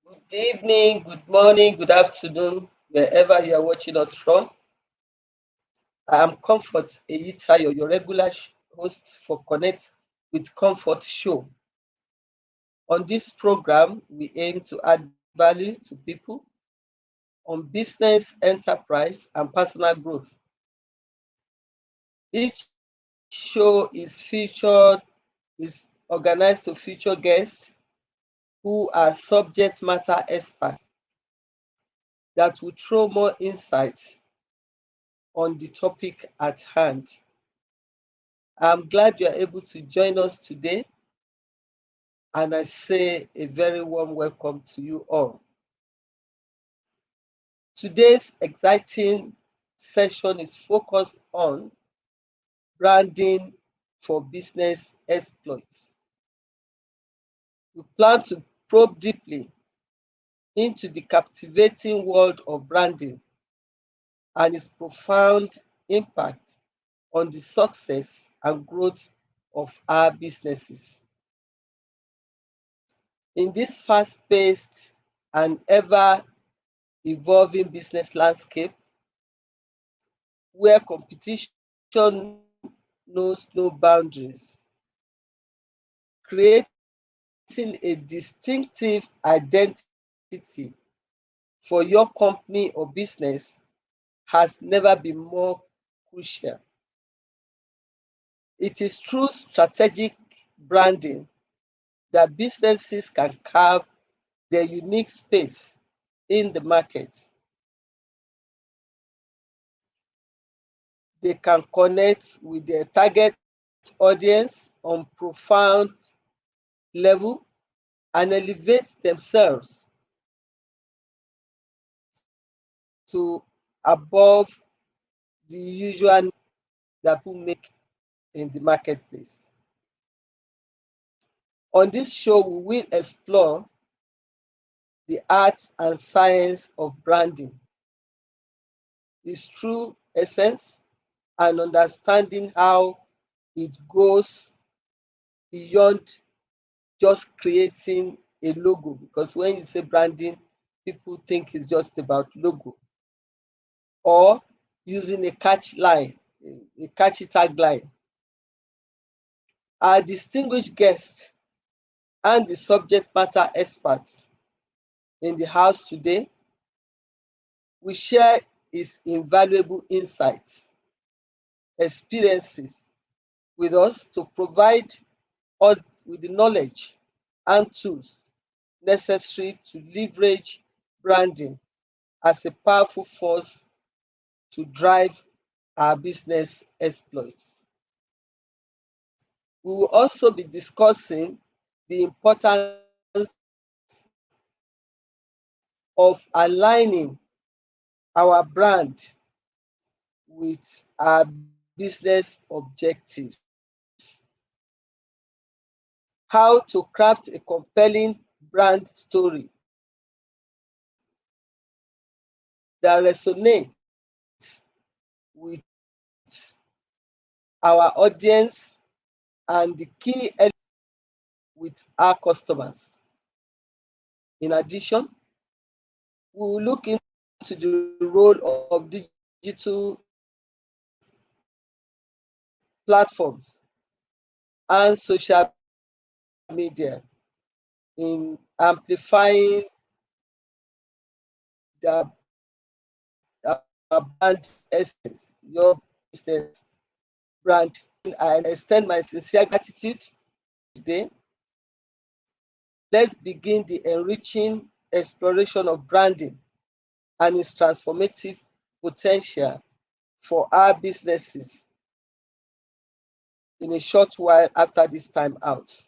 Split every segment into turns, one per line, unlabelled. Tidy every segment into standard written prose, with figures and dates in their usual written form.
Good evening, good morning, good afternoon, wherever you are watching us from. I am Comfort Eyitayo, your regular host for Connect with Comfort show. On this program, we aim to add value to people on business, enterprise, and personal growth. Each show is organized to feature guests who are subject matter experts that will throw more insight on the topic at hand. I'm glad you are able to join us today, and I say a very warm welcome to you all. Today's exciting session is focused on branding for business exploits. We plan to probe deeply into the captivating world of branding and its profound impact on the success and growth of our businesses. In this fast paced and ever evolving business landscape where competition knows no boundaries, creating a distinctive identity for your company or business has never been more crucial. It is through strategic branding that businesses can carve their unique space in the market. They can connect with their target audience on profound level and elevate themselves to above the usual that people make in the marketplace. On this show, we will explore the art and science of branding, its true essence, and understanding how it goes beyond just creating a logo. Because when you say branding, people think it's just about logo or using a catchy tagline. Our distinguished guests and the subject matter experts in the house today will share his invaluable insights, experiences with us to provide us with the knowledge and tools necessary to leverage branding as a powerful force to drive our business exploits. We will also be discussing the importance of aligning our brand with our business objectives. How to craft a compelling brand story that resonates with our audience and the key elements with our customers. In addition, we will look into the role of digital platforms and social media in amplifying the brand essence, your business brand. I extend my sincere gratitude today. Let's begin the enriching exploration of branding and its transformative potential for our businesses in a short while after this time out.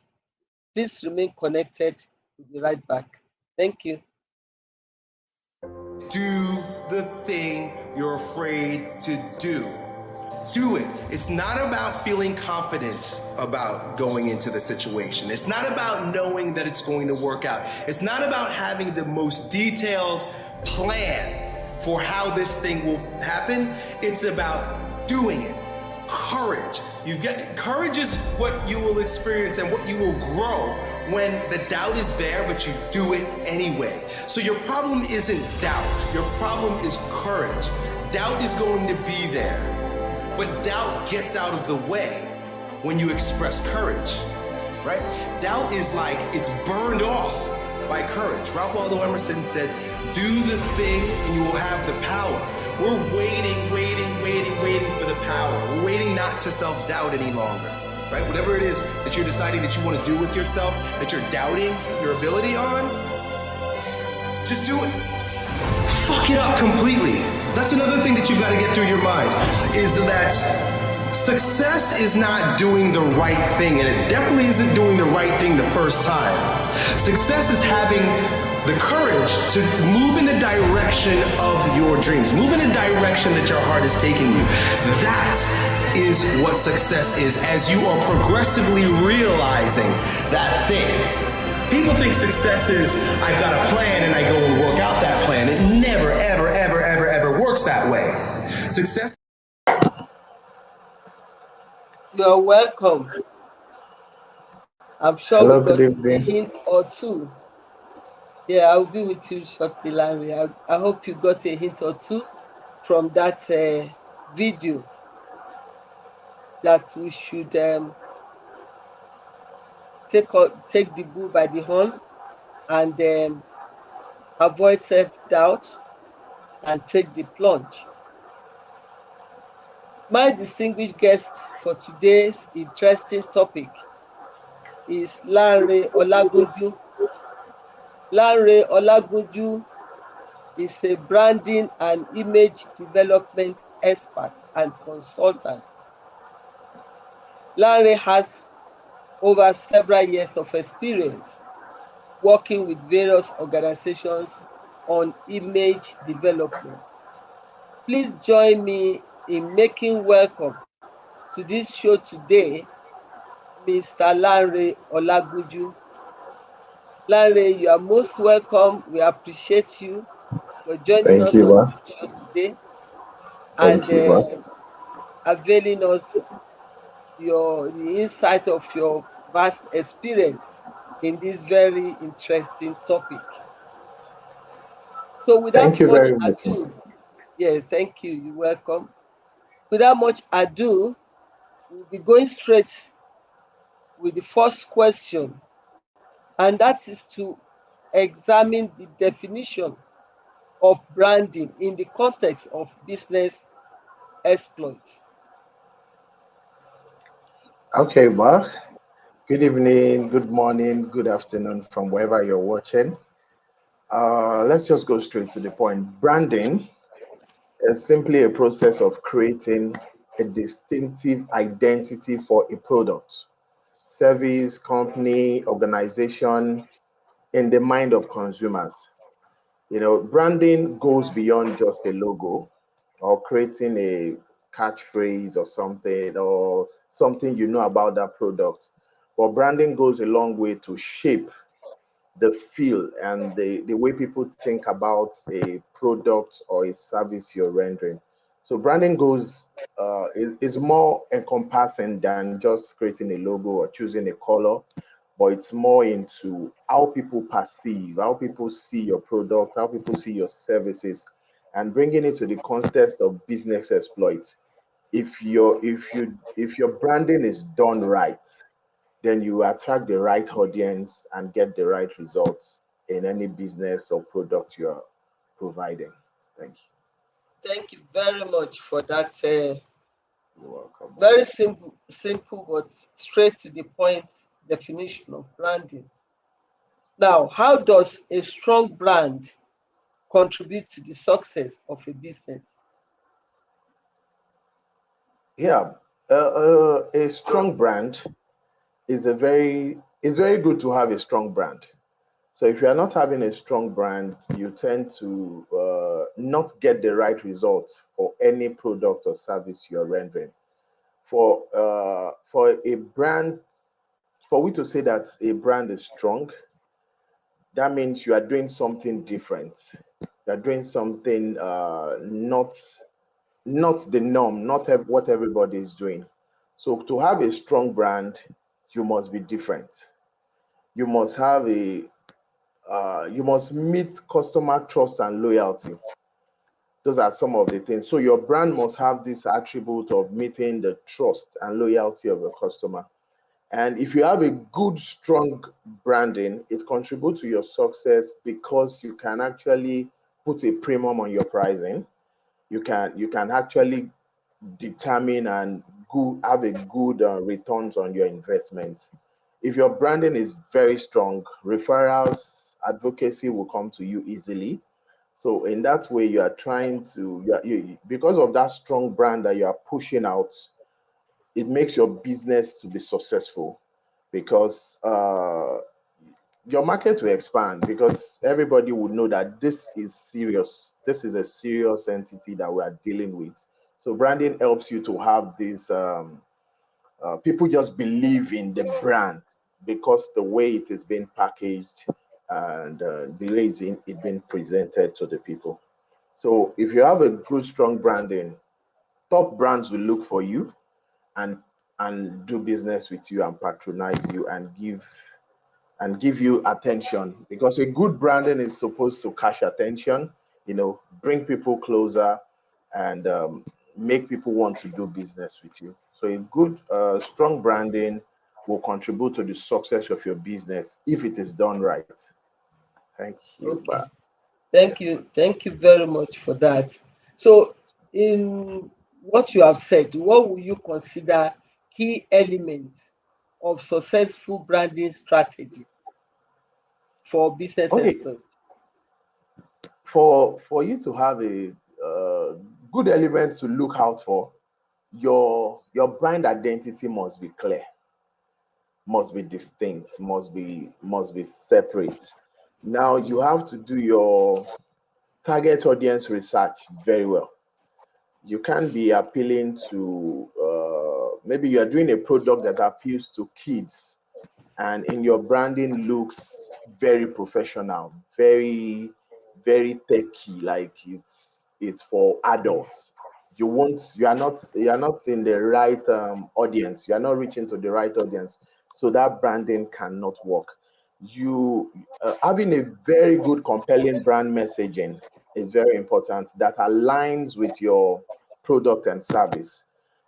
Please remain connected. We'll be right back. Thank you.
Do the thing you're afraid to do. Do it. It's not about feeling confident about going into the situation. It's not about knowing that it's going to work out. It's not about having the most detailed plan for how this thing will happen. It's about doing it. courage. Courage is what you will experience and what you will grow when the doubt is there, but you do it anyway. So your problem isn't doubt. Your problem is courage. Doubt is going to be there, but doubt gets out of the way when you express courage, right? Doubt is like it's burned off by courage. Ralph Waldo Emerson said, do the thing and you will have the power. We're waiting for the power. We're waiting not to self-doubt any longer, right? Whatever it is that you're deciding that you want to do with yourself, that you're doubting your ability on, just do it. Fuck it up completely. That's another thing that you've got to get through your mind, is that success is not doing the right thing, and it definitely isn't doing the right thing the first time. Success is having the courage to move in the direction of your dreams, move in the direction that your heart is taking you. That is what success is, as you are progressively realizing that thing. People think success is, I've got a plan and I go and work out that plan. It never, ever works that way. Success.
You're welcome. I'm sure
Hello,
we
good
got a
evening.
hint or two. Yeah, I'll be with you shortly, Larry. I hope you got a hint or two from that video that we should take the bull by the horn and avoid self-doubt and take the plunge. My distinguished guest for today's interesting topic is Lanre Olagunju. Lanre Olagunju is a branding and image development expert and consultant. Lanre has over several years of experience working with various organizations on image development. Please join me in making welcome to this show today, Mr. Lanre Olagunju. Lanre, you are most welcome. We appreciate you for joining
Thank
us
you,
on
Ma.
this show today
Thank you, Ma.
and availing us the insight of your vast experience in this very interesting topic. So
Thank
without
you
much
very much, Ma.
ado, yes, thank you. You're welcome. Without much ado, we'll be going straight with the first question, and that is to examine the definition of branding in the context of business exploits.
Okay, Ma. Good evening, good morning, good afternoon from wherever you're watching. Let's just go straight to the point. Branding is simply a process of creating a distinctive identity for a product, service, company, organization in the mind of consumers. You know, branding goes beyond just a logo or creating a catchphrase or something you know about that product. But branding goes a long way to shape the feel and the way people think about a product or a service you're rendering. So branding is more encompassing than just creating a logo or choosing a color, but it's more into how people perceive, how people see your product, how people see your services, and bringing it to the context of business exploits. If your branding is done right, then you attract the right audience and get the right results in any business or product you're providing. Thank you.
Thank you very much for that
You're welcome.
very simple but straight to the point definition of branding. Now, how does a strong brand contribute to the success of a business?
Yeah, a strong brand it's very good to have a strong brand. So if you are not having a strong brand, you tend to not get the right results for any product or service you're rendering. For a brand, for we to say that a brand is strong, that means you are doing something different. You're doing something not the norm, not what everybody is doing. So to have a strong brand, you must be different. You must have you must meet customer trust and loyalty. Those are some of the things. So your brand must have this attribute of meeting the trust and loyalty of your customer. And if you have a good, strong branding, it contributes to your success because you can actually put a premium on your pricing. You can actually determine and have a good returns on your investment. If your branding is very strong, referrals, advocacy will come to you easily. So in that way, you are trying to, because of that strong brand that you are pushing out, it makes your business to be successful because your market will expand because everybody would know that this is serious. This is a serious entity that we are dealing with. So branding helps you to have this. People just believe in the brand because the way it is being packaged and the way it being presented to the people. So if you have a good, strong branding, top brands will look for you and do business with you and patronize you and give you attention because a good branding is supposed to catch attention, bring people closer and make people want to do business with you. So a good, strong branding will contribute to the success of your business if it is done right. Thank you.
Okay. Thank
Yes, ma'am.
you. Thank you very much for that. So, in what you have said, what will you consider key elements of successful branding strategy for business
Okay,
experts?
for you to have a good element to look out for, your brand identity must be clear, must be distinct, must be separate. Now you have to do your target audience research very well. You can't be appealing to maybe you are doing a product that appeals to kids and in your branding looks very professional, very techy, like it's for adults. You are not in the right audience. You are not reaching to the right audience, so that branding cannot work. You having a very good compelling brand messaging is very important that aligns with your product and service.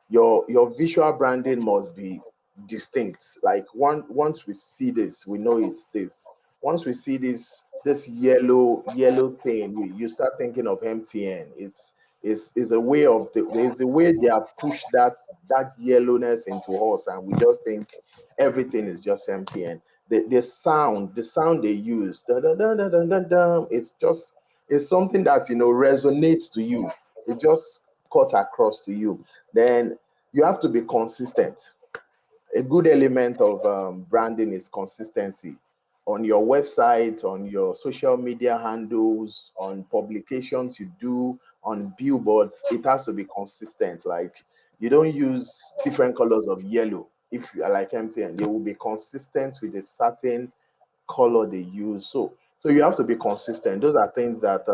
Your visual branding must be distinct. Like once we see this, we know it's this. Once we see this yellow thing, you start thinking of MTN. It's a way of there's a way they have pushed that yellowness into us, and we just think everything is just MTN. The sound they use, da, da, da, da, da, da, da, it's something that resonates to you. It just cut across to you. Then you have to be consistent. A good element of branding is consistency on your website, on your social media handles, on publications you do, on billboards. It has to be consistent. Like you don't use different colors of yellow. If you are like MTN, they will be consistent with a certain color they use. So you have to be consistent. Those are things that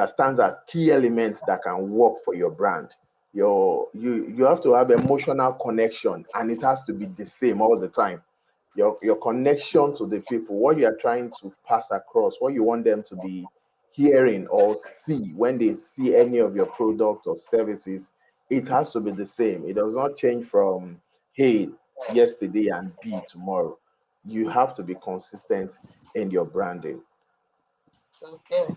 stands as key elements that can work for your brand. You have to have emotional connection and it has to be the same all the time. Your connection to the people, what you are trying to pass across, what you want them to be hearing or see when they see any of your product or services, it has to be the same. It does not change from hey yesterday and be tomorrow. You have to be consistent in your branding.
Okay.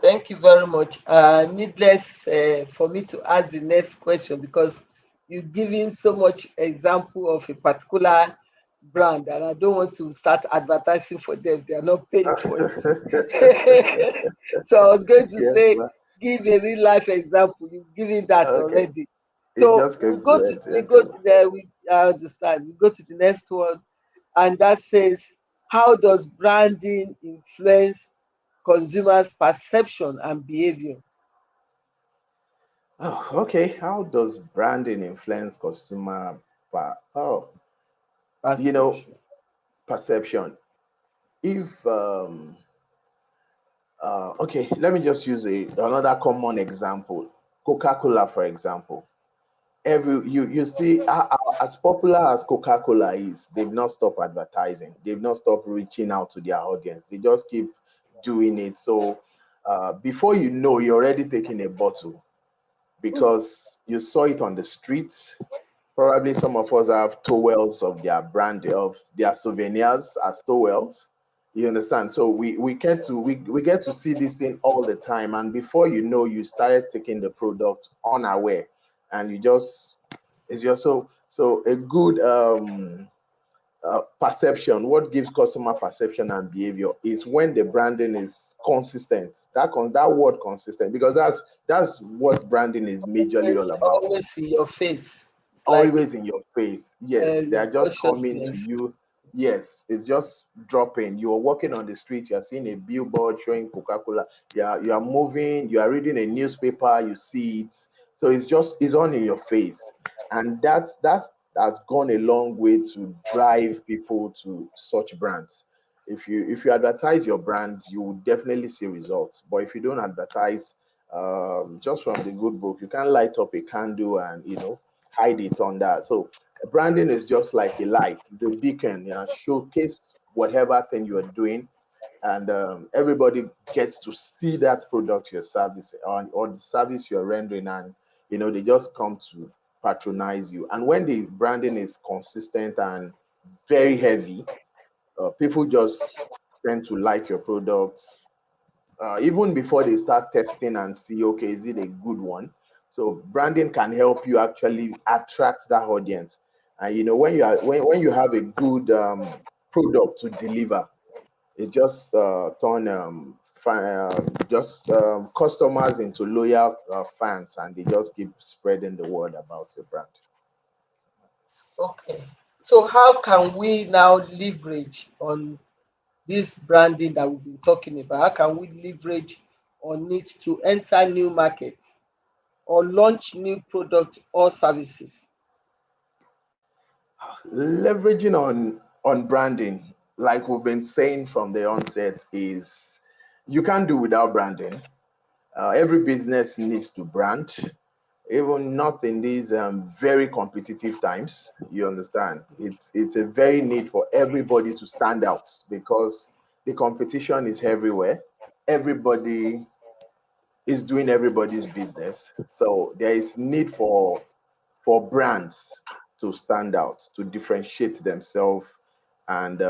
Thank you very much. Needless for me to ask the next question because you've given so much example of a particular brand, and I don't want to start advertising for them. They are not paying for it. So I was going to
Yes,
say,
ma'am.
give a real life example. You've given that
Okay.
already.
It
So
just came to it.
we
Okay.
go to the we I understand. We go to the next one, and that says, how does branding influence consumers' perception and behavior?
Oh, okay. How does branding influence consumer you know,
Perception.
perception? If okay, let me just use another common example. Coca-Cola, for example. You see, as popular as Coca-Cola is, they've not stopped advertising. They've not stopped reaching out to their audience. They just keep doing it. So before you know, you're already taking a bottle because you saw it on the streets. Probably some of us have towels of their brand, of their souvenirs as towels. You understand? So we get to see this thing all the time, and before you know, you started taking the product unaware, and you just it's just so a good perception. What gives customer perception and behavior is when the branding is consistent. That word consistent, because that's what branding is majorly all
It's
about.
always in your face. It's like
Always in your face. Yes, they are just coming to
consciousness.
you. Yes, it's just dropping. You are walking on the street, you are seeing a billboard showing Coca-Cola. You are moving, you are reading a newspaper, you see it. So it's on in your face. And that's gone a long way to drive people to such brands. If you advertise your brand, you will definitely see results. But if you don't advertise, just from the good book, you can light up a candle and hide it on that. So branding is just like a light, the beacon, showcase whatever thing you are doing, and everybody gets to see that product, your service, or the service you're rendering, and they just come to patronize you. And when the branding is consistent and very heavy, people just tend to like your products even before they start testing and see, okay, is it a good one? So branding can help you actually attract that audience. And when you have a good product to deliver, it just turn customers into loyal fans, and they just keep spreading the word about your brand.
Okay. So how can we now leverage on this branding that we've been talking about? How can we leverage on it to enter new markets or launch new products or services?
Leveraging on branding, like we've been saying from the onset, is you can't do without branding. Every business needs to brand, even not in these very competitive times. You understand? It's a very need for everybody to stand out, because the competition is everywhere. Everybody is doing everybody's business, so there is need for brands to stand out, to differentiate themselves, and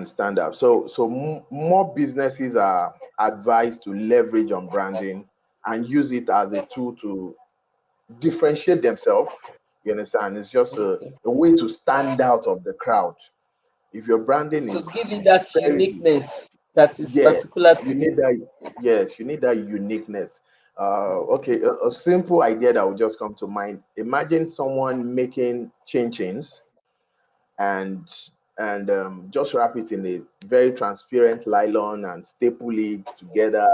stand up. So more businesses are advised to leverage on branding and use it as a tool to differentiate themselves. You understand? It's just
Okay.
a way to stand out of the crowd. If your branding
To
is
give it that
very,
uniqueness that is
yes,
particular to
you need
you.
that. Yes, you need that uniqueness. Okay, a simple idea that would just come to mind. Imagine someone making chin-chins and just wrap it in a very transparent nylon and staple it together.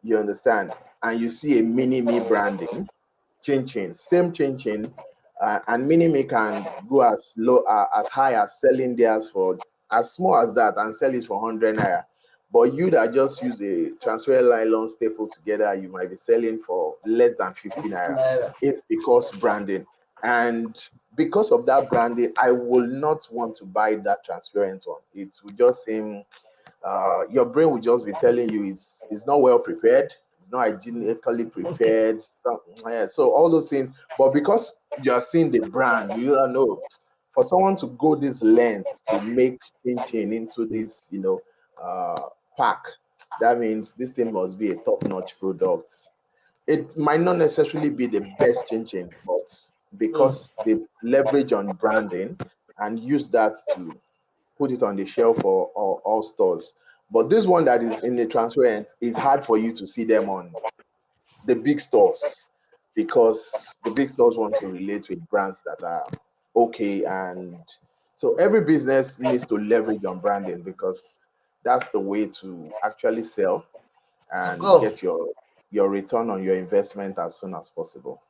You understand? And you see a mini me branding, chin-chin, same chin-chin, and mini me can go as low as high as selling theirs for as small as that and sell it for 100 naira. But you that just use a transparent nylon staple together, you might be selling for less than 50 naira.
Naira.
It's because branding. And because of that branding, I will not want to buy that transparent one. It will just seem your brain will just be telling you it's not well prepared, it's not hygienically
Okay.
prepared. So all those things, but because you are seeing the brand, you don't know, for someone to go this length to make chin into this, uh, pack, that means this thing must be a top-notch product. It might not necessarily be the best chin, but
Mm.
because they leverage on branding and use that to put it on the shelf for all stores. But this one that is in the transparent is hard for you to see them on the big stores, because the big stores want to relate with brands that are okay. And so every business needs to leverage on branding, because that's the way to actually sell and
Go.
get your return on your investment as soon as possible.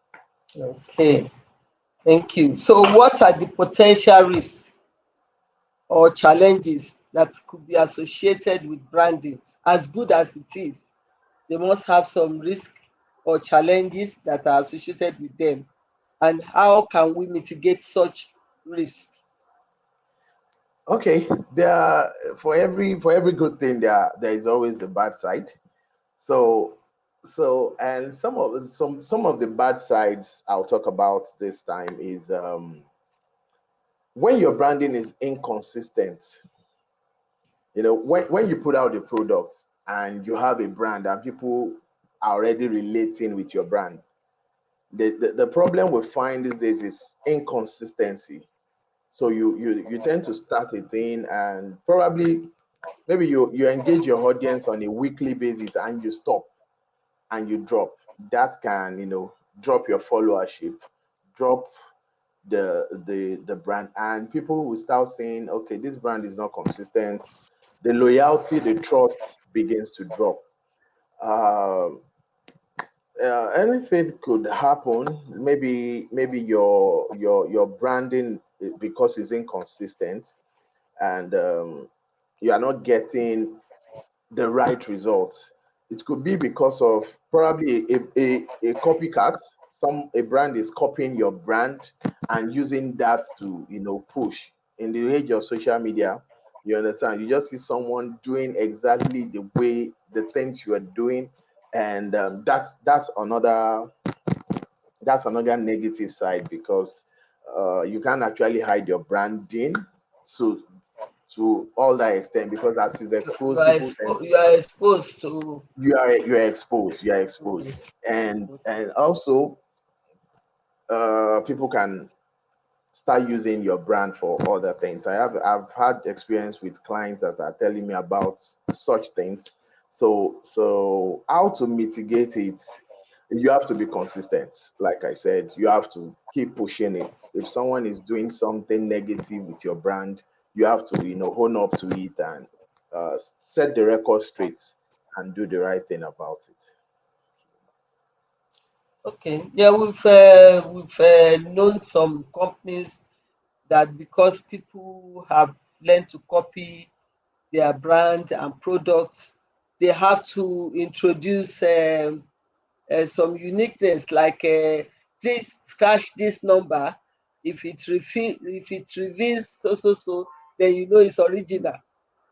Okay. Thank you. So, what are the potential risks or challenges that could be associated with branding? As good as it is, they must have some risk or challenges that are associated with them, and how can we mitigate such risk?
Okay, there are, for every good thing there is always a bad side. So and some of the bad sides I'll talk about this time is when your branding is inconsistent. When you put out a product and you have a brand and people are already relating with your brand, the problem we find these days is inconsistency. So you tend to start a thing and probably maybe you engage your audience on a weekly basis and you stop and you drop. That can drop your followership, drop the brand, and people will start saying, okay, this brand is not consistent. The loyalty, the trust begins to drop. uh, Anything could happen. Maybe your branding, because it's inconsistent, and you are not getting the right result. It could be because of probably a copycat. A brand is copying your brand and using that to push. In the age of social media, you understand, you just see someone doing exactly the way the things you are doing, and that's another negative side, because you can't actually hide your branding so to all that extent, because as it's
So you
exposed,
are
people tend to,
you are exposed to.
you are exposed,
Mm,
and also people can start using your brand for other things. I've had experience with clients that are telling me about such things. So how to mitigate it? You have to be consistent. Like I said, you have to keep pushing it. If someone is doing something negative with your brand, you have to own up to it and set the record straight and do the right thing about it.
okay. Yeah, we've known some companies that because people have learned to copy their brand and products, they have to introduce some uniqueness, like please scratch this number. If it reveals so so so, then you know it's original.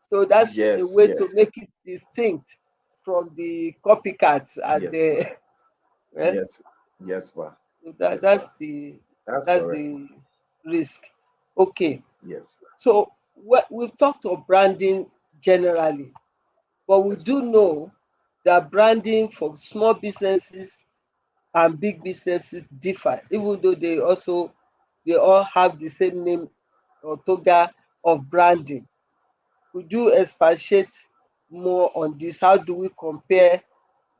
So that's a
Yes,
way to
yes,
make it distinct from the copycats, and
yes, ma.
well,
Yes, yes, ma.
that,
Yes, ma. That's
that's
correct, ma.
the risk. Okay,
Yes,
so we've talked of branding generally, but we
yes, ma.
do know that branding for small businesses and big businesses differ, even though they all have the same name or toga of branding. Could you expatiate more on this? How do we compare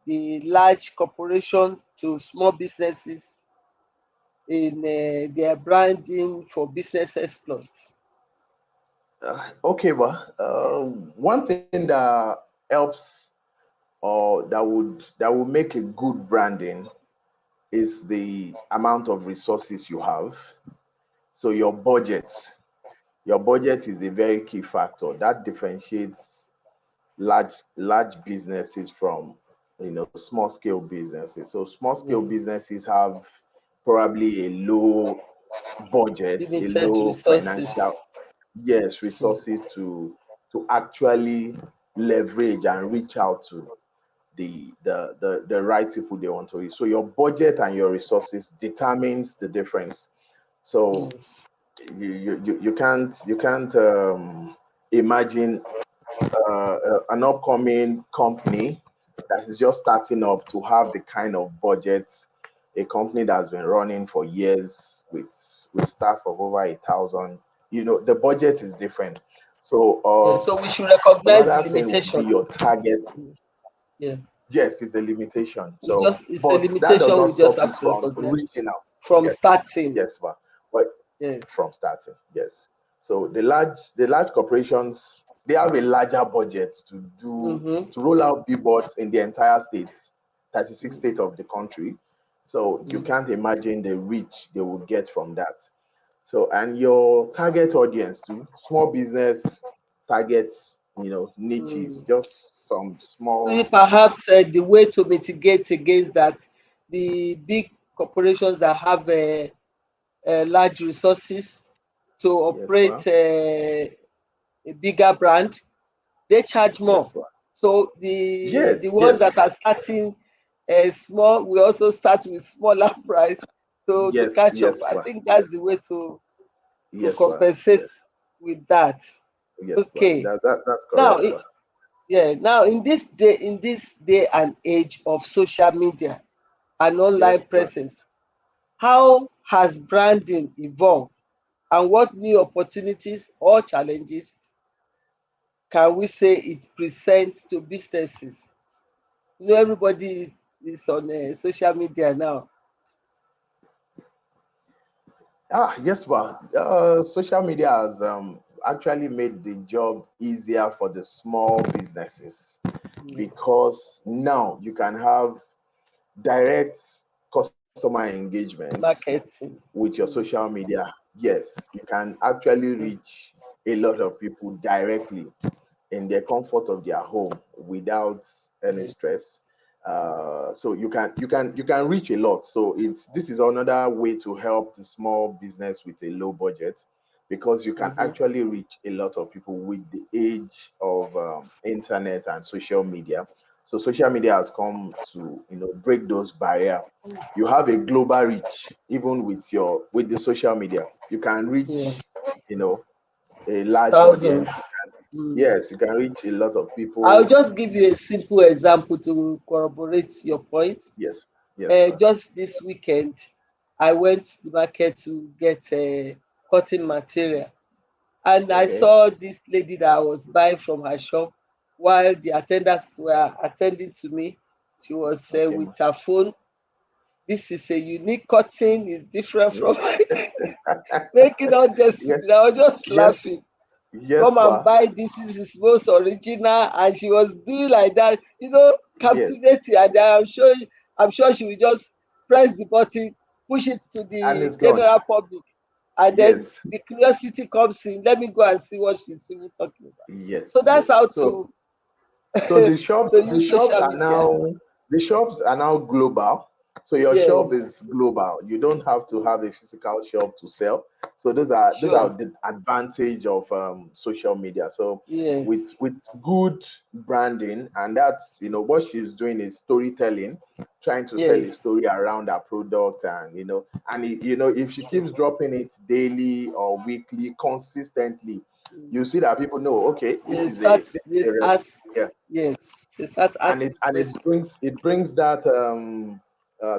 the large corporation to small businesses in their branding for business exploits?
Okay, well, one thing that helps or that will make a good branding is the amount of resources you have. So your budget is a very key factor that differentiates large businesses from small scale businesses. So small scale
Mm.
businesses have probably a low budget, a
Limited
low
resources.
financial, yes,
Mm.
resources to actually leverage and reach out to the right people they want to reach. So your budget and your resources determines the difference. So
Yes.
you can't imagine an upcoming company that is just starting up to have the kind of budget a company that's been running for years with staff of over 1,000. The budget is different. So
Yeah, so we should recognize the
another thing would be
limitation.
your target.
Mm. Yeah,
Yes, it's a limitation.
we
So,
just it's a
but that does
limitation.
not
We just
stop
have
it
to
from
recognize
reaching out.
from
Yes,
starting.
yes, but
Yes.
from starting, yes. So the large corporations, they have a larger budget
Mm-hmm.
to roll out billboards in the entire states, 36 states of the country. So you
Mm-hmm.
can't imagine the reach they will get from that. So, and your target audience too, small business targets, niches,
Mm.
just some
Maybe
small.
perhaps the way to mitigate against that the big corporations that have large resources to operate a bigger brand, they charge more.
Yes, ma'am.
So the
Yes,
ones
yes,
that are starting small, we also start with smaller price to
yes,
catch up.
yes,
I
ma'am.
think that's the way to
Yes, ma'am.
compensate
Yes,
with that.
yes, ma'am.
Okay.
That's
Now,
correct, ma'am.
yeah. Now in this day and age of social media and online
Yes, ma'am.
presence, how has branding evolved, and what new opportunities or challenges can we say it presents to businesses? Everybody is on social media now.
Yes, ma'am. Social media has actually made the job easier for the small businesses
Yes.
because now you can have direct customer engagement
Marketing.
with your
Mm.
social media. Yes, you can actually reach a lot of people directly in the comfort of their home without any
Yes.
stress. So you can reach a lot. So this is another way to help the small business with a low budget because you can
Mhm.
actually reach a lot of people with the age of internet and social media. So social media has come to break those barriers. You have a global reach even with the social media. You can
Yeah.
reach you know a large
Thousands.
audience.
Mm.
Yes, you can reach a lot of
I'll
people.
just give you a simple example to corroborate your point.
Yes, yes, ma'am.
Just this weekend, I went to the market to get cotton material, and I
Okay,
saw this lady that I was buying from her shop. While the attendants were attending to me, she was
okay, ma'am.
with her phone. This is a unique cotton, it's different
Yeah.
from making all this.
Yes,
I was just
yes,
laughing. Come
yes,
and
ma'am.
buy this is his most original, and she was doing like that,
Yes,
captivating. And I'm sure she will just press the button, push it to
and
the
it's gone.
general public, and then
Yes,
the curiosity comes in. Let me go and see what she's even talking about.
yes,
So that's
yes.
how
So
to
So the
to
shops, the
use
shops
social
are
media.
now the shops are now global. So your shop
Yes,
is global. You don't have to have a physical shop to sell. So those are
sure.
the advantage of social media. So with
Yes,
with good branding, and that's what she's doing is storytelling, trying to tell a
yes,
story around her product, and if she keeps dropping it daily or weekly consistently, you see that people know, okay,
they start
this is
this
a
ask.
yeah,
Yes, they start
and it
asking
and it
questions.
brings that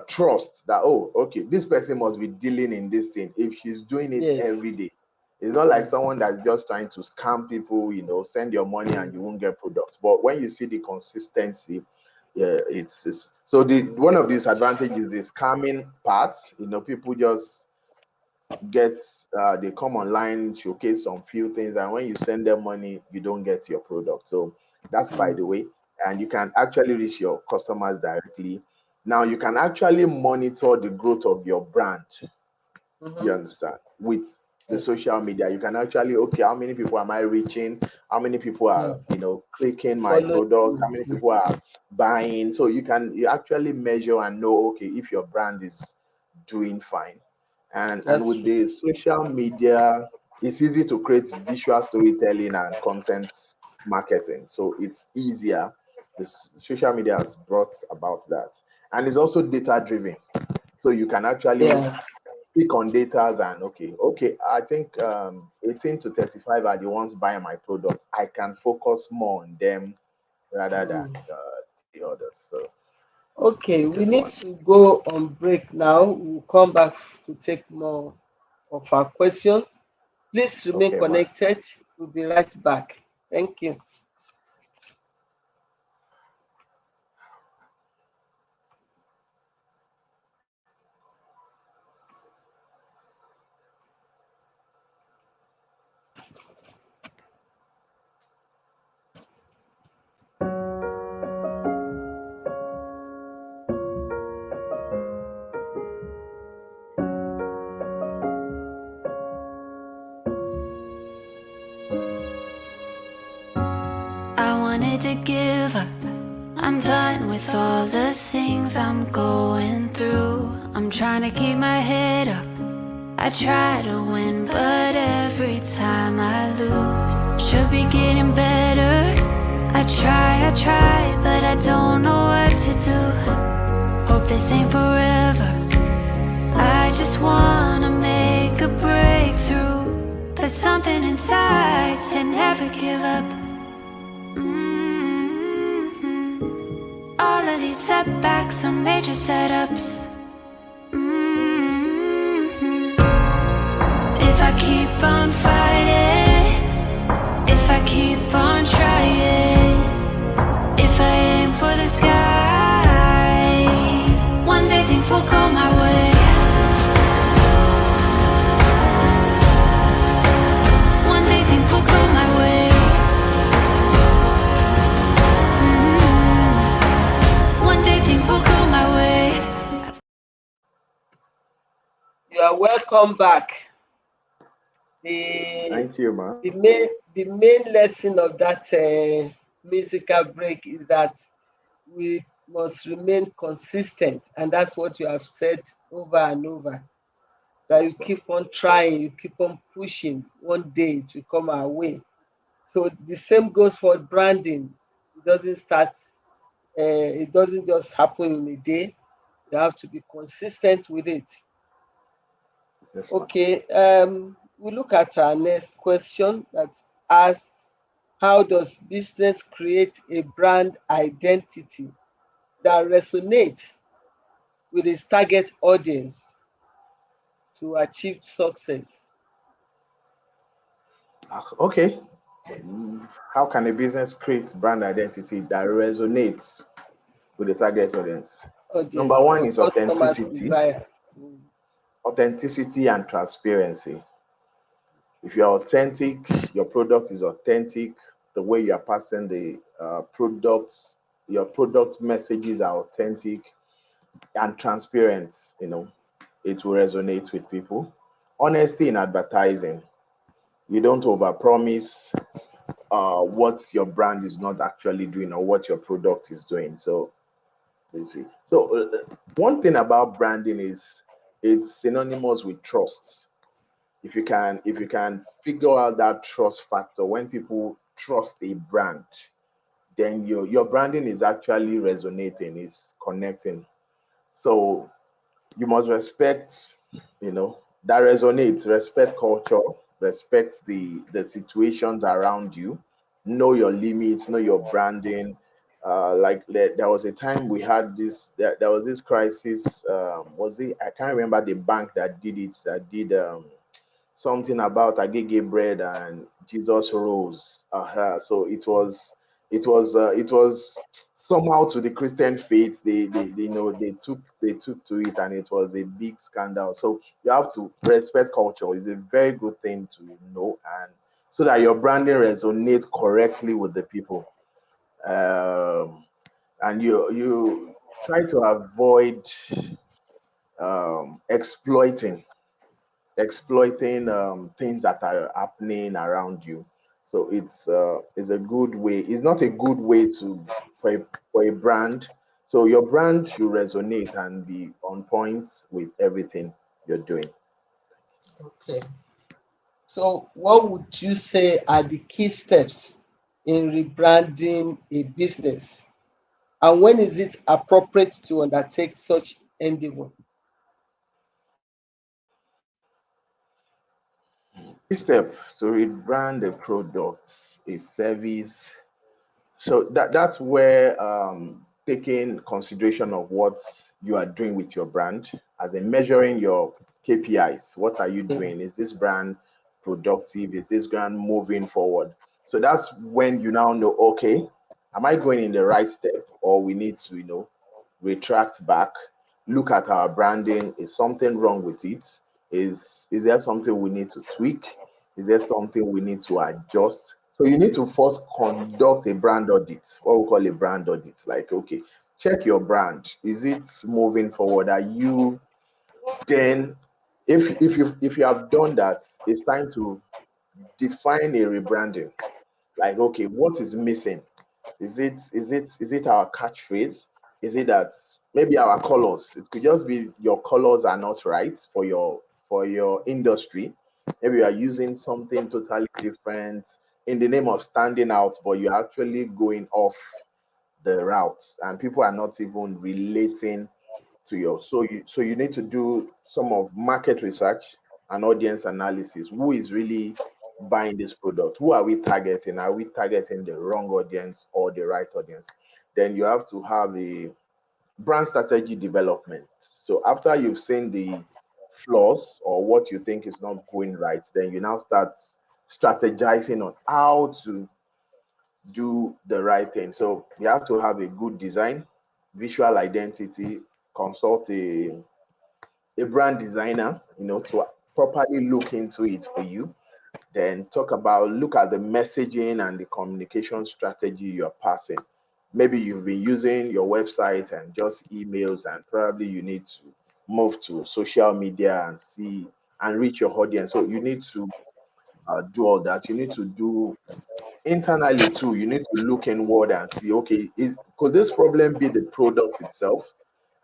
trust that, oh, okay, this person must be dealing in this thing if she's doing it every
Yes.
day. It's not like
Mm,
someone that's just trying to scam people, send your money and you
mm.
won't get product. But when you see the consistency, yeah, it's so the one of these advantages is the scamming part. People just get they come online, showcase some few things, and when you send them money, you don't get your product. So that's by
Mm,
the way. And you can actually reach your customers directly. Now you can actually monitor the growth of your brand. You
mhm.
understand? With the
Yes.
social media, you can actually, okay, how many people am I reaching? How many people are,
Mm.
clicking my
Follow.
products? How many
Mm,
people are buying? So you actually measure and know, okay, if your brand is doing fine. And
that's
with
true.
the social media, it's easy to create visual storytelling and content marketing. So it's easier. This social media has brought about that. And it's also data driven. So you can actually
Yeah.
pick on datas and, okay, I think 18 to 35 are the ones buying my product. I can focus more on them rather than
Mm.
the others. So
Okay,
okay,
we need
fine.
to go on break now. We'll come back to take more of our questions. Please remain
Okay, man.
connected. We'll be right back. Thank you.
I wanted to give up. I'm done with all the things things I'm going through. I'm trying to keep my head up. I try to win, but every time I lose. Should be getting better. I try, but I don't know what to do. Hope this ain't forever. I just wanna make a breakthrough, but something inside said never give up. All of these setbacks are major setups. If I keep on fighting, if I keep on trying, if I aim for the sky, one day things will go my way. One day things will go my way. One day things will go my way.
You are welcome back. The
Thank you, ma.
the main lesson of that musical break is that we must remain consistent, and that's what you have said over and over. That you keep on trying, you keep on pushing. One day it will come our way. So the same goes for branding. It doesn't start. It doesn't just happen in a day. You have to be consistent with it.
Yes, ma.
Okay, we look at our next question that asks, how does business create a brand identity that resonates with its target audience to achieve success?
Okay. How can a business create brand identity that resonates with the target audience? Number
Audience,
one
your
is
customers
authenticity,
desire. Mm.
authenticity and transparency. If you're authentic, your product is authentic, the way you are passing the products, your product messages are authentic and transparent, it will resonate with people. Honesty in advertising. You don't overpromise what your brand is not actually doing or what your product is doing. So you see. So one thing about branding is it's synonymous with trust. If you can figure out that trust factor, when people trust a brand, then your branding is actually resonating, is connecting. So you must respect, that resonates, respect culture, respect the situations around you, know your limits, know your branding. Like there was a time we had this, there was this crisis. Was it? I can't remember the bank that did it. That did something about agege bread and Jesus rose. So it was somehow to the Christian faith. They took to it, and it was a big scandal. So you have to respect culture. It's a very good thing to know, and so that your branding resonates correctly with the people. Um, and you try to avoid exploiting things that are happening around you. So it's a good way. It's not a good way for a brand. So your brand should resonate and be on point with everything you're doing.
Okay. So, what would you say are the key steps in rebranding a business? And when is it appropriate to undertake such endeavor?
First step to rebrand a product, a service. So that's where taking consideration of what you are doing with your brand, as in measuring your KPIs. What are you
Mm.
doing? Is this brand productive? Is this brand moving forward? So that's when you now know, okay, am I going in the right step, or we need to, retract back, look at our branding. Is something wrong with it? Is there something we need to tweak? Is there something we need to adjust? So you need to first conduct a brand audit, what we call a brand audit. Like, okay, check your brand. Is it moving forward? Are you then if you have done that, it's time to define a rebranding. Like, okay, what is missing? Is it our catchphrase? Is it that maybe our colors. It could just be your colors are not right for your industry. Maybe you are using something totally different in the name of standing out, but you're actually going off the routes, and people are not even relating to your. So you need to do some of market research and audience analysis. Who is really buying this product? Who are we targeting? Are we targeting the wrong audience or the right audience? Then you have to have a brand strategy development. So after you've seen the flaws or what you think is not going right, then you now start strategizing on how to do the right thing. So you have to have a good design, visual identity, consult a brand designer, to properly look into it for you. Then look at the messaging and the communication strategy you're passing. Maybe you've been using your website and just emails, and probably you need to move to social media and see and reach your audience. So you need to do all that. You need to do internally too. You need to look inward and see, okay, could this problem be the product itself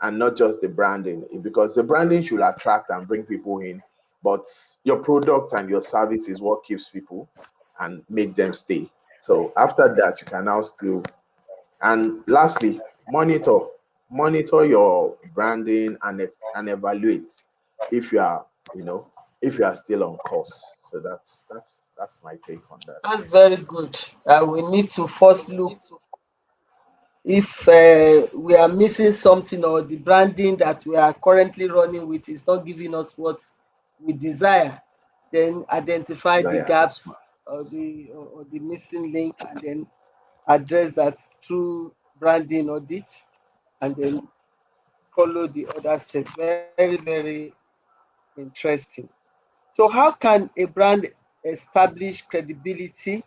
and not just the branding? Because the branding should attract and bring people in, but your product and your service is what keeps people and make them stay. So after that, you can now still, and lastly, monitor your branding and evaluate if you are, if you are still on course. So that's my take on that.
That's very good. We need to first look if we are missing something, or the branding that we are currently running with is not giving us what we desire. Then identify the
Yeah, that's
gaps
smart.
or the missing link, and then address that through branding audit, and then follow the other steps. Very, very interesting. So how can a brand establish credibility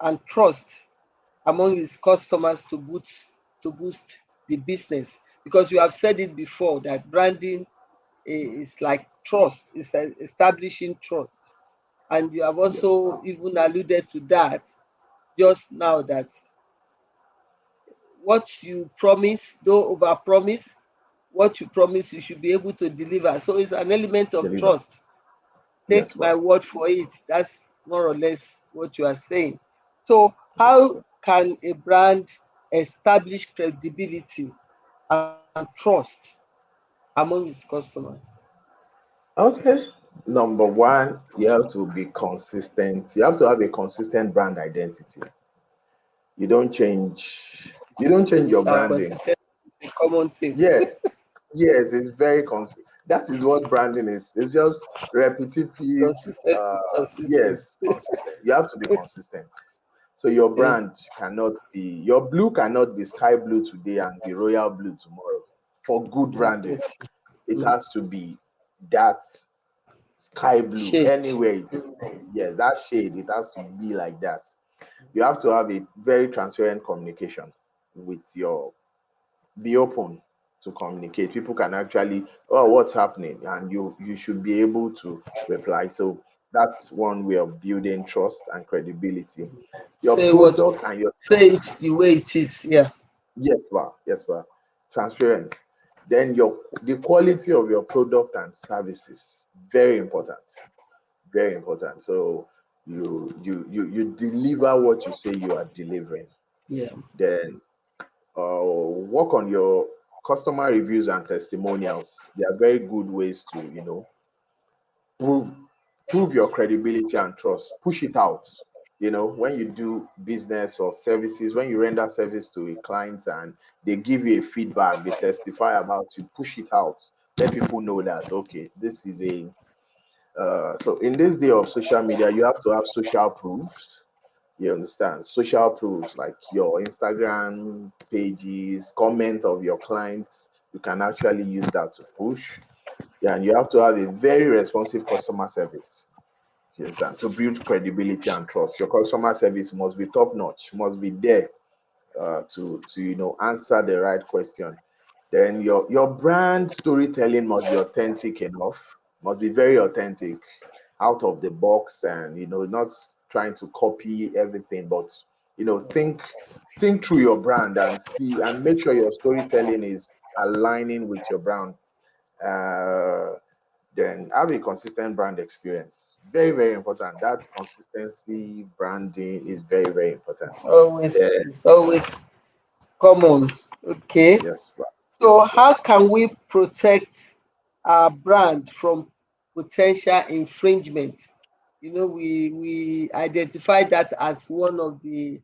and trust among its customers to boost the business? Because you have said it before that branding is like trust, it's establishing trust. And you have
Yes,
also
wow.
even alluded to that just now, that what you promise, don't over promise. What you promise, you should be able to deliver. So it's an element of
Deliver.
trust. Take
Yes,
my
wow.
word for it. That's more or less what you are saying. So
Yes,
how
wow.
can a brand establish credibility and trust among its customers?
Okay. Number one, you have to be consistent. You have to have a consistent brand identity. You don't change your branding.
Consistency is a common thing.
Yes, yes, it's very that is what branding is. It's just repetitive.
Consistent
Uh,
is consistent.
yes, consistent. You have to be consistent. So your
Yeah.
brand cannot be your blue cannot be sky blue today and be royal blue tomorrow. For good branding, it
Mm.
has to be that sky blue
Shade.
anywhere it is. Yes, that shade, it has to be like that. You have to have a very transparent communication with your be open to communicate. People can actually, oh, what's happening? And you should be able to reply. So that's one way of building trust and credibility. Your
Say what
product and your
say it the way it is. Yeah.
yes, well, yes, well, transparent. Then the quality of your product and services, very important, very important. So you deliver what you say you are delivering.
Yeah.
Then work on your customer reviews and testimonials. They are very good ways to, prove prove your credibility and trust. Push it out. When you do business or services, when you render service to a client and they give you a feedback, they testify about you, push it out. Let people know that, okay, this is a so in this day of social media, you have to have social proofs. You understand? Social proofs like your Instagram pages, comment of your clients. You can actually use that to push. Yeah, and you have to have a very responsive customer service. You understand? To build credibility and trust. Your customer service must be top notch, must be there to answer the right question. Then your brand storytelling must be authentic enough, must be very authentic, out of the box, and not trying to copy everything, but think through your brand and see and make sure your storytelling is aligning with your brand. Then have a consistent brand experience. Very, very important. That consistency branding is very, very important. Then,
It's always common. Okay.
yes,
So
yes,
how can we protect our brand from potential infringement? We identify that as one of the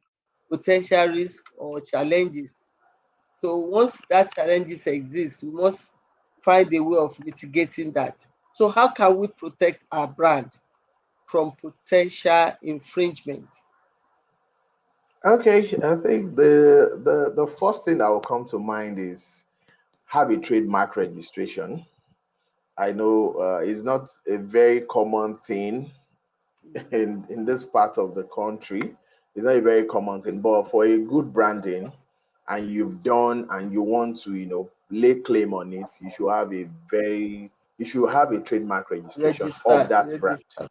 potential risks or challenges. So once that challenges exist, we must find a way of mitigating that. So how can we protect our brand from potential infringement?
okay. I think the first thing that will come to mind is have a trademark registration. I know it's not a very common thing in this part of the country. It's not a very common thing, but for a good branding, and you've done and you want to, lay claim on it, you should have a trademark registration of
Register,
that brand
register.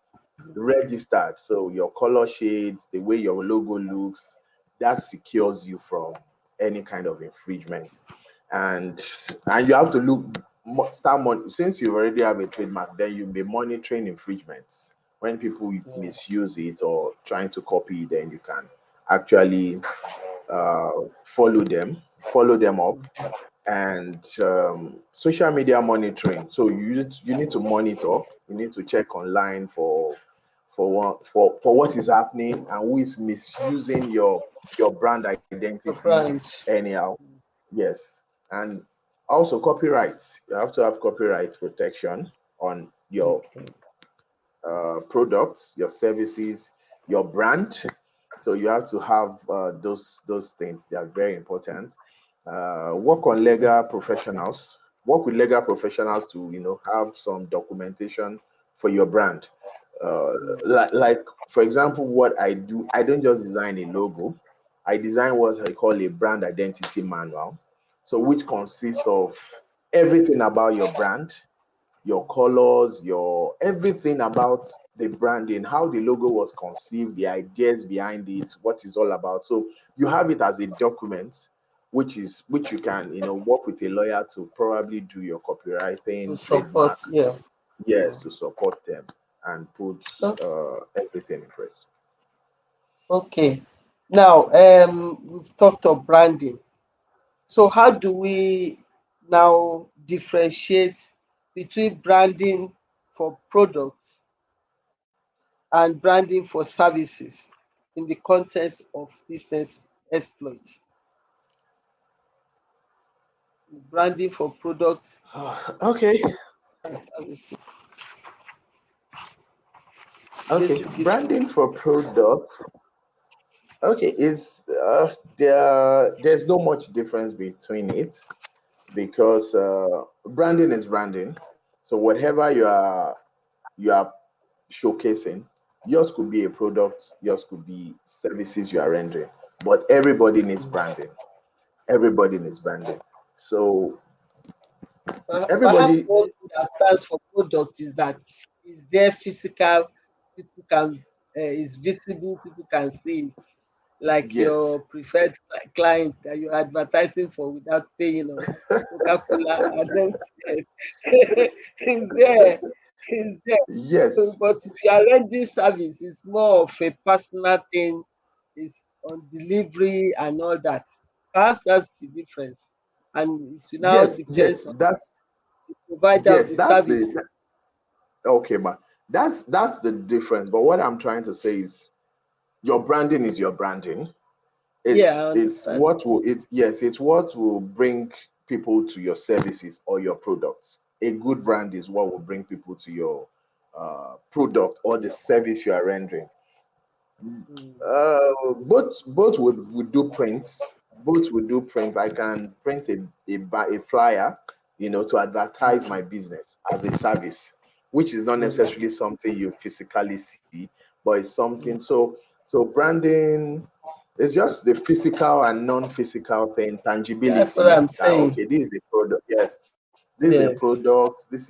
registered. So your color shades, the way your logo looks, that secures you from any kind of infringement. And you have to since you already have a trademark, then you'll be monitoring infringements. When people
Yeah.
misuse it or trying to copy it, then you can actually uh, follow them up. And social media monitoring. So you need to monitor. You need to check online for what is happening and who is misusing your brand
The
identity
brand.
anyhow. Yes. And also copyright. You have to have copyright protection on your
Okay.
products, your services, your brand. So you have to have those things. They are very important. Work on legal professionals. Work with legal professionals to have some documentation for your brand. Like for example, what I do, I don't just design a logo. I design what I call a brand identity manual. So which consists of everything about your brand, your colors, your everything about the branding, how the logo was conceived, the ideas behind it, what it's all about. So you have it as a document, which you can work with a lawyer to probably do your
To
copywriting,
support,
trademark,
yeah.
yes, to support them and put
Oh,
everything in place.
okay. Now, we've talked of branding. So how do we now differentiate between branding for products and branding for services in the context of business exploit? Branding for products
Okay,
and services.
okay.
Basic difference.
Branding for products. Okay, is there's no much difference between it because branding is branding. So whatever you are showcasing, yours could be a product, yours could be services you are rendering, but everybody needs branding. Everybody needs branding. So
Perhaps
everybody,
one thing that stands for product is that is there physical, people can is visible, people can see it, like
yes,
your preferred client that you're advertising for without paying or Coca-Cola. I don't it's there, it's there.
yes,
But if you are rendering service, it's more of a personal thing, it's on delivery and all that. Perhaps that's the difference. And it will now
yes,
depends
yes.
on
That's
the provider of
yes,
the
that's the
service.
okay, but that's the difference. But what I'm trying to say is your branding is your branding.
Yeah,
it's
I
it's
understand.
what will it yes it's what will bring people to your services or your products. A good brand is what will bring people to your product or the service you are rendering.
Mm,
Both would do prints. Both would do prints. I can print a flyer, to advertise my business as a service, which is not
mm,
necessarily something you physically see, but it's something.
mm.
So branding is just the physical and non-physical thing,
That's what
tangibility.
I'm
That
saying.
okay, this is a product. Yes, this is a
Yes.
product. This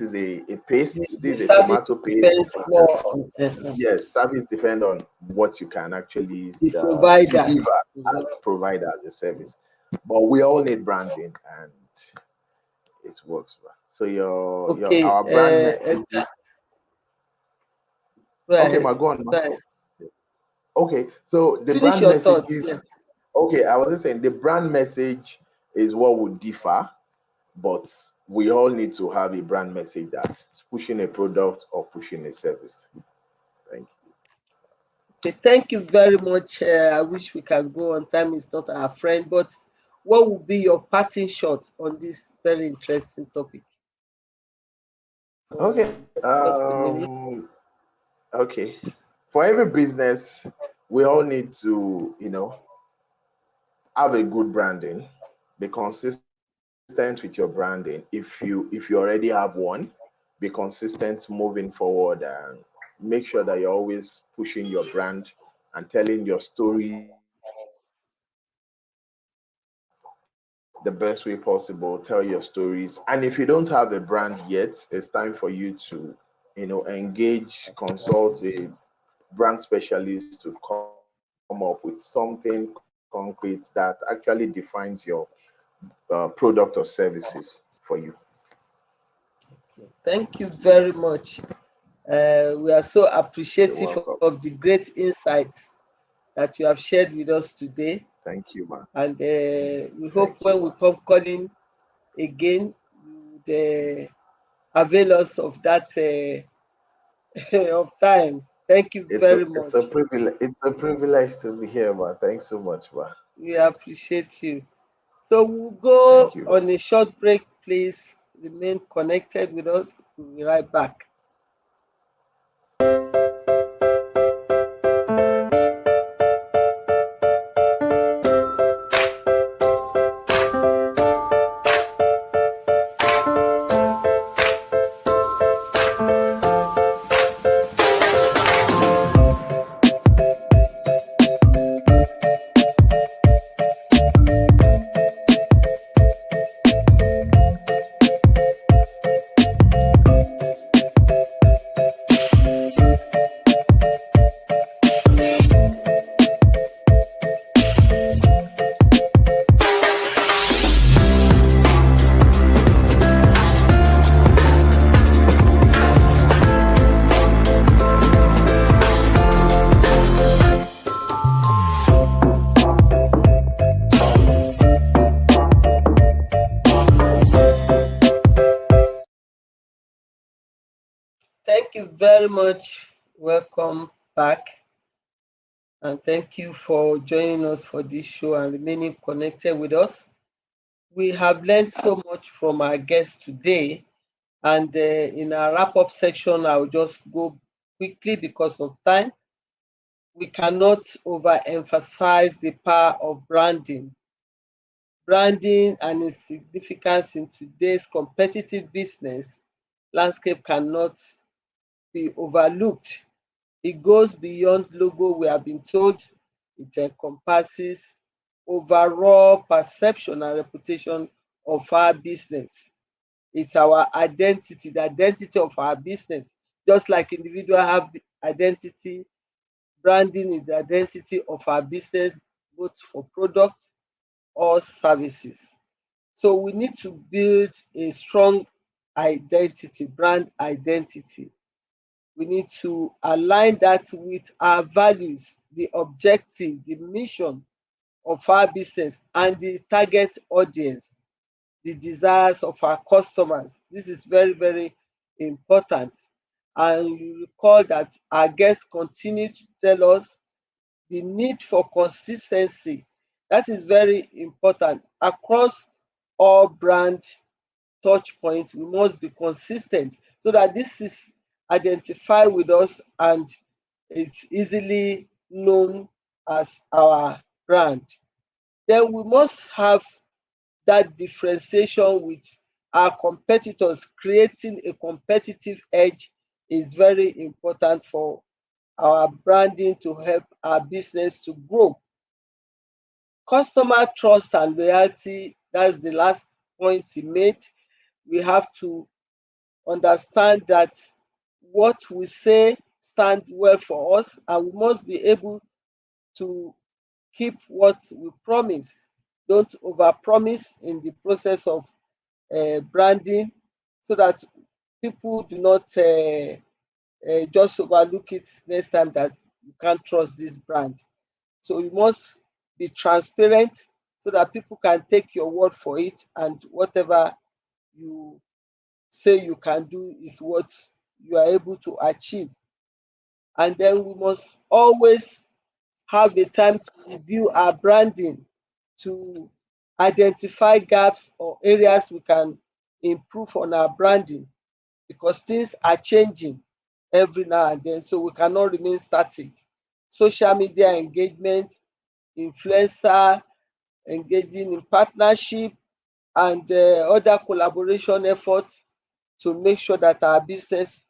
is a paste.
The
This is a
service
tomato paste.
depends more on
Yes, service depend on what you can actually
the provider.
deliver as
Mhm.
a provider as a service. but we all need branding, and it works well. So your
Okay.
our brand message.
Go
Okay,
ahead.
ma, go on, ma.
Go ahead.
Okay, so the
Finish
brand
your
message
thoughts.
is
Yeah.
okay. I was just saying the brand message is what would differ, but we all need to have a brand message that's pushing a product or pushing a service. Thank
Okay. Thank you very much. I wish we can go on. Time is not our friend, but what will be your parting shot on this very interesting topic
you. Okay.
for just a minute?
Okay. For every business, we all need to, have a good branding. Be consistent with your branding. If you already have one, be consistent moving forward, and make sure that you're always pushing your brand and telling your stories the best way possible. Tell your stories. And if you don't have a brand yet, it's time for you to, engage, consult a brand specialist to come up with something concrete that actually defines your product or services for you.
Thank you very much. We are so
You're
appreciative
welcome.
of the great insights that you have shared with us today.
Thank you, man.
And we hope
Thank you,
when we
man.
come calling again, you would avail us of that of time. Thank you
It's a
very
it's a
much.
privilege. It's a privilege to be here, man. Thanks so much, man.
We appreciate you. So we'll go
Thank you, man.
on a short break. Please remain connected with us. We'll be right back. Thank you very much. Welcome back. And thank you for joining us for this show and remaining connected with us. We have learned so much from our guests today. And in our wrap up section, I'll just go quickly because of time. We cannot overemphasize the power of branding. Branding and its significance in today's competitive business landscape cannot be overlooked. It goes beyond logo, we have been told. It encompasses overall perception and reputation of our business. It's our identity, the identity of our business. Just like individual have identity, branding is the identity of our business, both for product or services. So we need to build a strong identity, brand identity. We need to align that with our values, the objective, the mission of our business, and the target audience, the desires of our customers. This is very, very important. And you recall that our guests continue to tell us the need for consistency. That is very important. Across all brand touch points, we must be consistent so that this is identified with us and it's easily known as our brand. Then we must have that differentiation with our competitors. Creating a competitive edge is very important for our branding to help our business to grow. Customer trust and loyalty, that's the last point he made. We have to understand that what we say stand well for us, and we must be able to keep what we promise. Don't overpromise in the process of branding, so that people do not just overlook it next time that you can't trust this brand. So you must be transparent so that people can take your word for it, and whatever you say you can do is what you are able to achieve. And then we must always have a time to review our branding, to identify gaps or areas we can improve on our branding, because things are changing every now and then, so we cannot remain static. Social media engagement, influencer engaging in partnership, and other collaboration efforts to make sure that our business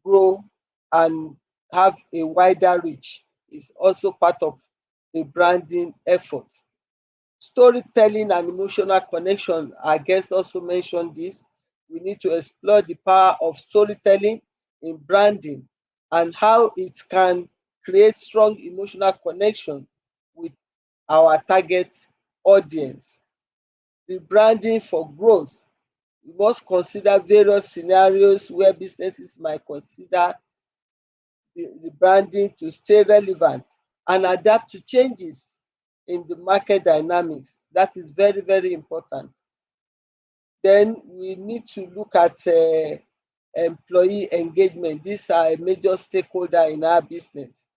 grow and have a wider reach is also part of a branding effort. Storytelling and emotional connection, our guest also mentioned this. We need to explore the power of storytelling in branding and how it can create strong emotional connection with our target audience. The branding for growth. We must consider various scenarios where businesses might consider the branding to stay relevant and adapt to changes in the market dynamics. That is very, very important. Then we need to look at employee engagement. These are a major stakeholder in our business.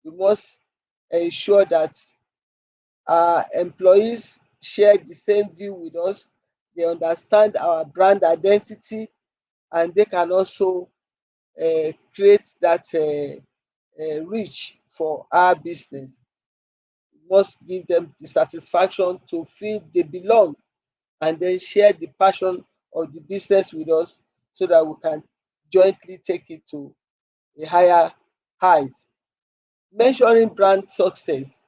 We must ensure that our employees share the same view with us. They understand our brand identity, and they can also create that reach for our business. We must give them the satisfaction to feel they belong, and then share the passion of the business with us, so that we can jointly take it to a higher height. Measuring brand success,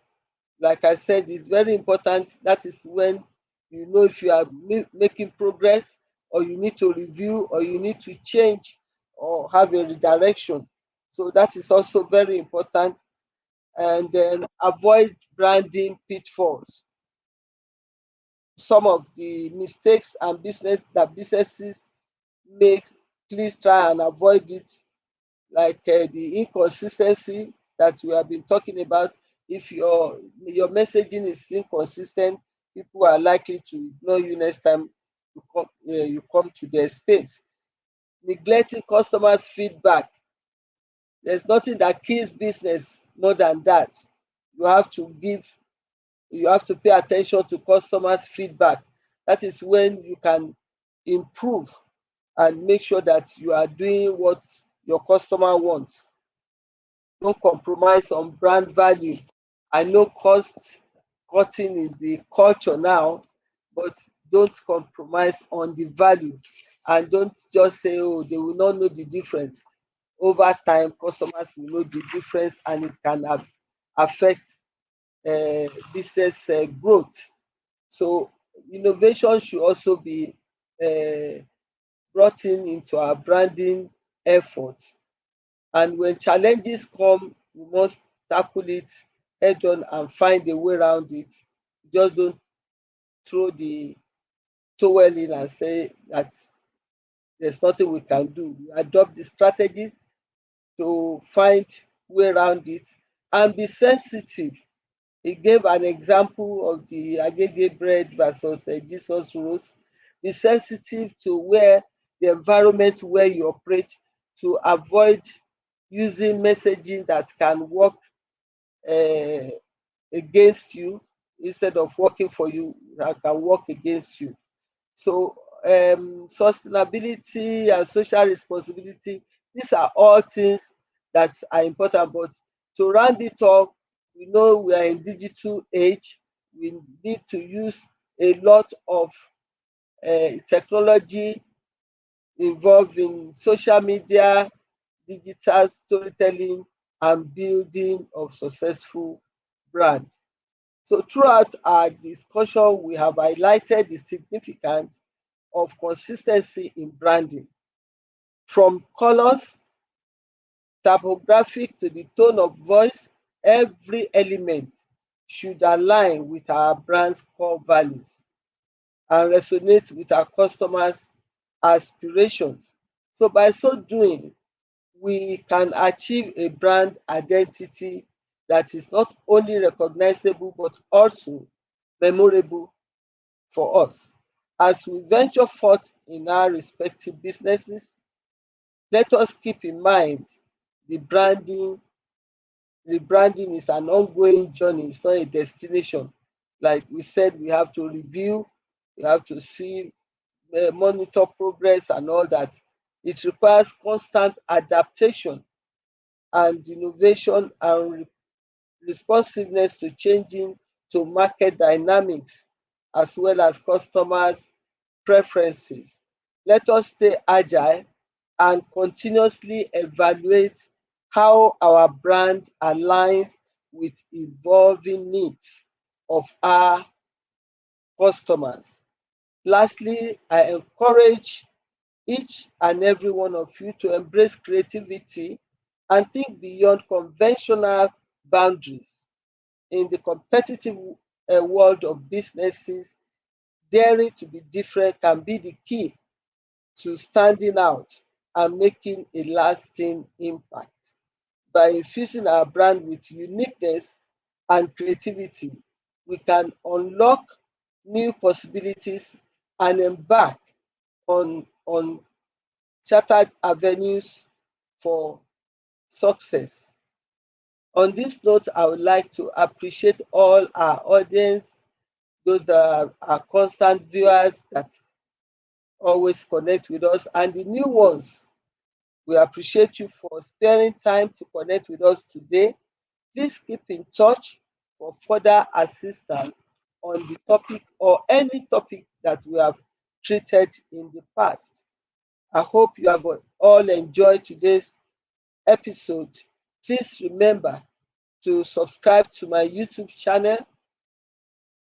like I said, is very important. That is when you know if you are making progress, or you need to review, or you need to change, or have a redirection. So that is also very important. And then avoid branding pitfalls. Some of the mistakes and businesses make, please try and avoid it, like the inconsistency that we have been talking about. If your messaging is inconsistent, people are likely to ignore you next time you come to their space. Neglecting customers' feedback. There's nothing that kills business more than that. You have to give, you have to pay attention to customers' feedback. That is when you can improve and make sure that you are doing what your customer wants. Don't compromise on brand value. I know cost cutting is the culture now, but don't compromise on the value, and don't just say, oh, they will not know the difference. Over time, customers will know the difference, and it can affect business growth. So innovation should also be uh, brought in into our branding effort. And when challenges come, we must tackle it head on and find a way around it. Just don't throw the towel in and say that there's nothing we can do. We adopt the strategies to find way around it, and be sensitive. He gave an example of the agege bread versus Jesus rose. Be sensitive to where the environment where you operate, to avoid using messaging that can work uh, against you, instead of working for you, that can work against you. So sustainability and social responsibility, these are all things that are important. But to round it up, we know we are in digital age. We need to use a lot of technology involved in social media, digital storytelling, and building of successful brand. So throughout our discussion, we have highlighted the significance of consistency in branding, from colors, typographic to the tone of voice. Every element should align with our brand's core values and resonate with our customers' aspirations. So by so doing, we can achieve a brand identity that is not only recognizable but also memorable for us. As we venture forth in our respective businesses, let us keep in mind the branding rebranding is an ongoing journey, it's not a destination. Like we said, we have to review, we have to see, monitor progress and all that. It requires constant adaptation and innovation and responsiveness to changing to market dynamics as well as customers' preferences. Let us stay agile and continuously evaluate how our brand aligns with evolving needs of our customers. Lastly, I encourage each and every one of you to embrace creativity and think beyond conventional boundaries. In the competitive world of businesses, daring to be different can be the key to standing out and making a lasting impact. By infusing our brand with uniqueness and creativity, we can unlock new possibilities and embark on chartered avenues for success. On this note, I would like to appreciate all our audience, those that are constant viewers that always connect with us, and the new ones. We appreciate you for sparing time to connect with us today. Please keep in touch for further assistance on the topic or any topic that we have treated in the past. I hope you have all enjoyed today's episode. Please remember to subscribe to my YouTube channel,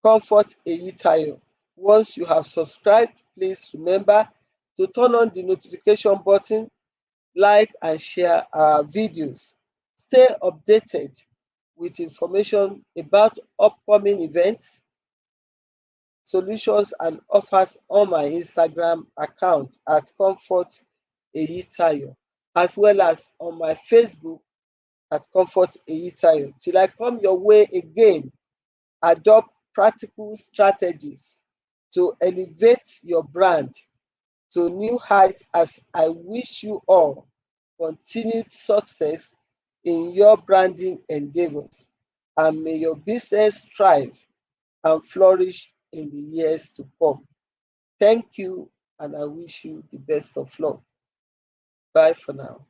Comfort Eyitayo. Once you have subscribed, please remember to turn on the notification button, like and share our videos. Stay updated with information about upcoming events, solutions, and offers on my Instagram account at Comfort Eyitayo, as well as on my Facebook at Comfort Eyitayo. Till I come your way again, adopt practical strategies to elevate your brand to new heights as I wish you all continued success in your branding endeavors. And may your business thrive and flourish in the years to come. Thank you, and I wish you the best of luck. Bye for now.